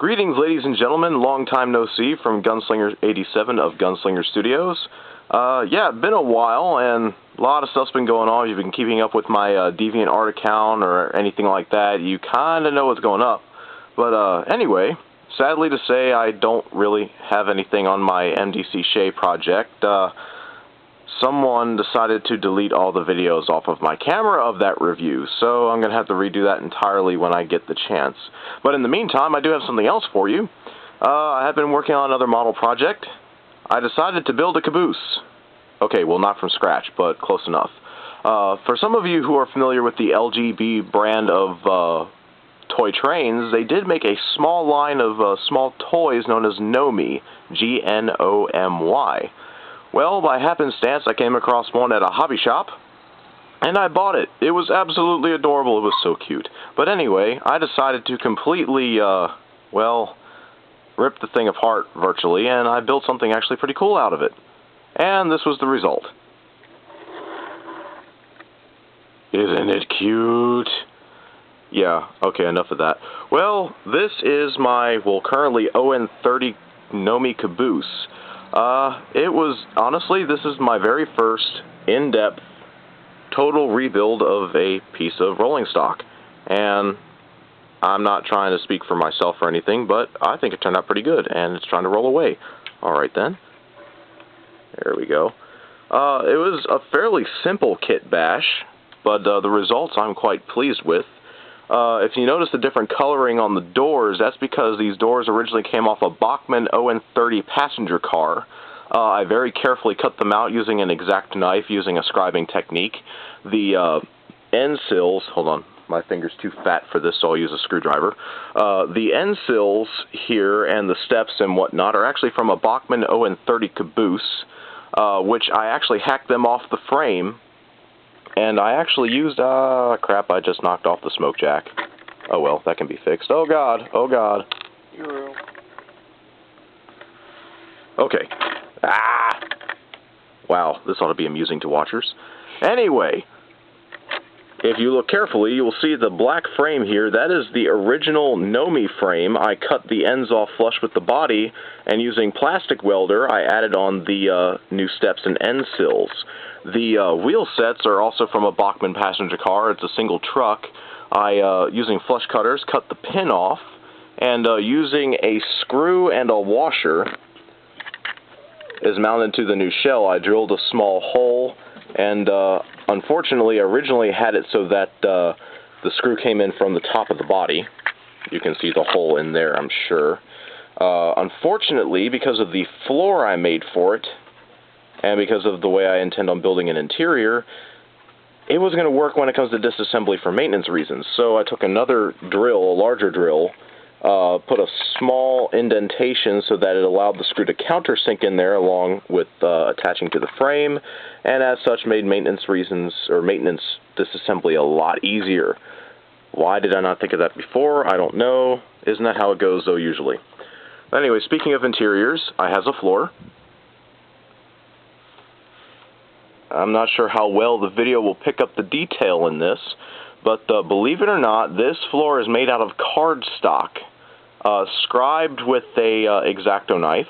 Greetings, ladies and gentlemen. Long time no see from Gunslinger87 of Gunslinger Studios. Yeah, been a while, and a lot of stuff's been going on. If you've been keeping up with my DeviantArt account or anything like that, you kind of know what's going up. But anyway, sadly to say, I don't really have anything on my MDC Shea project. Someone decided to delete all the videos off of my camera of that review, so I'm going to have to redo that entirely when I get the chance. But in the meantime, I do have something else for you. I have been working on another model project. I decided to build a caboose. Okay, well, not from scratch, but close enough. For some of you who are familiar with the LGB brand of toy trains, they did make a small line of small toys known as Gnomy, Gnomy. Well, by happenstance, I came across one at a hobby shop, and I bought it. It was absolutely adorable. It was so cute. But anyway, I decided to completely, well, rip the thing apart virtually, and I built something actually pretty cool out of it. And this was the result. Isn't it cute? Yeah, okay, enough of that. Well, this is my, well, currently On30 Gnomy Caboose. Honestly, this is my very first in-depth, total rebuild of a piece of rolling stock. And I'm not trying to speak for myself or anything, but I think it turned out pretty good, and it's trying to roll away. Alright then. There we go. It was a fairly simple kit bash, but the results I'm quite pleased with. If you notice the different coloring on the doors, that's because these doors originally came off a Bachmann On30 passenger car. I very carefully cut them out using an exact knife, using a scribing technique. The end sills, hold on, my finger's too fat for this, so I'll use a screwdriver. The end sills here and the steps and whatnot are actually from a Bachmann On30 Caboose, which I actually hacked them off the frame. And I actually used, crap, I just knocked off the smoke jack. Oh well, that can be fixed. Oh god, oh god. Okay. Ah! Wow, this ought to be amusing to watchers. Anyway, if you look carefully, you will see the black frame here. That is the original Gnomy frame. I cut the ends off flush with the body, and using plastic welder, I added on the new steps and end sills. The wheel sets are also from a Bachmann passenger car. It's a single truck. I, using flush cutters, cut the pin off, and using a screw and a washer is mounted to the new shell. I drilled a small hole, and unfortunately, originally had it so that the screw came in from the top of the body. You can see the hole in there, I'm sure. Unfortunately, because of the floor I made for it, and because of the way I intend on building an interior, it wasn't going to work when it comes to disassembly for maintenance reasons. So I took another drill, a larger drill, put a small indentation so that it allowed the screw to countersink in there along with attaching to the frame, and as such made maintenance reasons, or maintenance disassembly a lot easier. Why did I not think of that before? I don't know. Isn't that how it goes, though, usually? Anyway, speaking of interiors, I has a floor. I'm not sure how well the video will pick up the detail in this, but believe it or not, this floor is made out of cardstock, scribed with a X-Acto knife,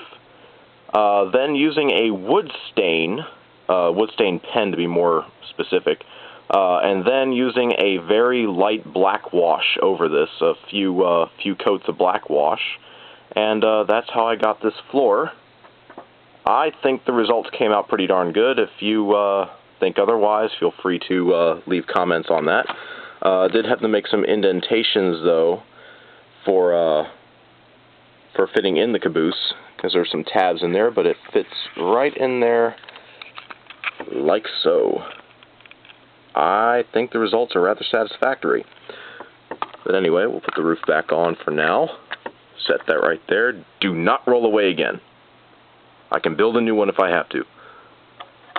then using a wood stain pen to be more specific, and then using a very light black wash over this, a few coats of black wash, and that's how I got this floor. I think the results came out pretty darn good. If you think otherwise, feel free to leave comments on that. Did have to make some indentations, though, for fitting in the caboose, because there's some tabs in there, but it fits right in there like so. I think the results are rather satisfactory. But anyway, we'll put the roof back on for now. Set that right there. Do not roll away again. I can build a new one if I have to.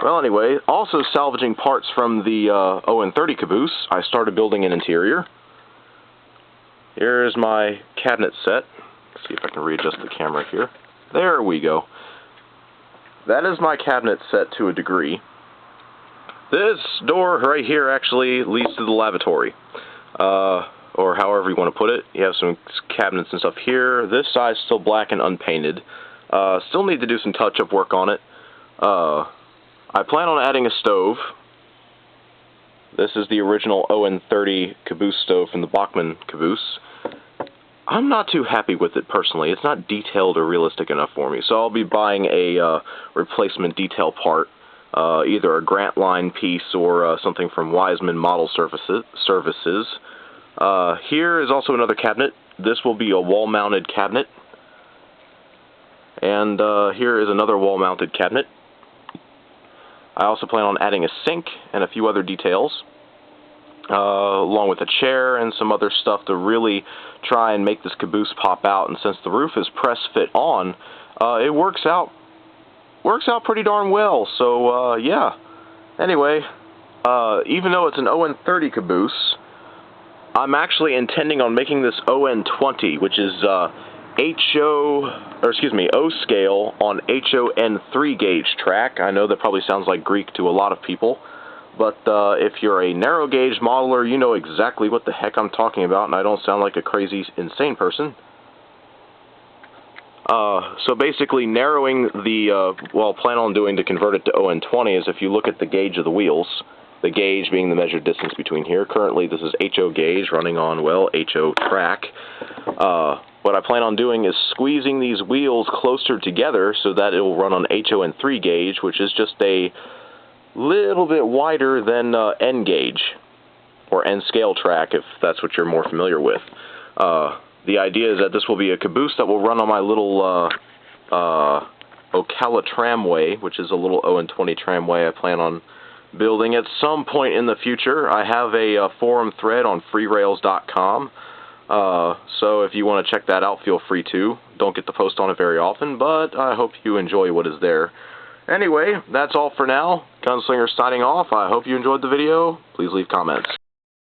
Well, anyway, also salvaging parts from the On30 Caboose, I started building an interior. Here's my cabinet set. Let's see if I can readjust the camera here. There we go. That is my cabinet set to a degree. This door right here actually leads to the lavatory. or however you want to put it. You have some cabinets and stuff here. This side's still black and unpainted. Still need to do some touch-up work on it. I plan on adding a stove. This is the original On30 Caboose stove from the Bachmann Caboose. I'm not too happy with it personally. It's not detailed or realistic enough for me, so I'll be buying a replacement detail part, either a Grant Line piece or something from Wiseman Model Services. Here is also another cabinet. This will be a wall-mounted cabinet. And here is another wall-mounted cabinet. I also plan on adding a sink and a few other details, along with a chair and some other stuff to really try and make this caboose pop out. And since the roof is press-fit on, it works out pretty darn well. So yeah. Anyway, even though it's an On30 caboose, I'm actually intending on making this On20, which is O scale on HON3 gauge track. I know that probably sounds like Greek to a lot of people, but if you're a narrow gauge modeler, you know exactly what the heck I'm talking about, and I don't sound like a crazy, insane person. So basically, narrowing the, plan on doing to convert it to ON20 is if you look at the gauge of the wheels, the gauge being the measured distance between here. Currently, this is HO gauge running on, HO track. What I plan on doing is squeezing these wheels closer together so that it will run on HON3 gauge, which is just a little bit wider than N gauge, or N scale track, if that's what you're more familiar with. The idea is that this will be a caboose that will run on my little Ocala tramway, which is a little ON20 tramway I plan on building at some point in the future. I have a forum thread on freerails.com, so if you want to check that out, feel free to. Don't get to post on it very often, but I hope you enjoy what is there. Anyway, that's all for now. Gunslinger signing off. I hope you enjoyed the video. Please leave comments.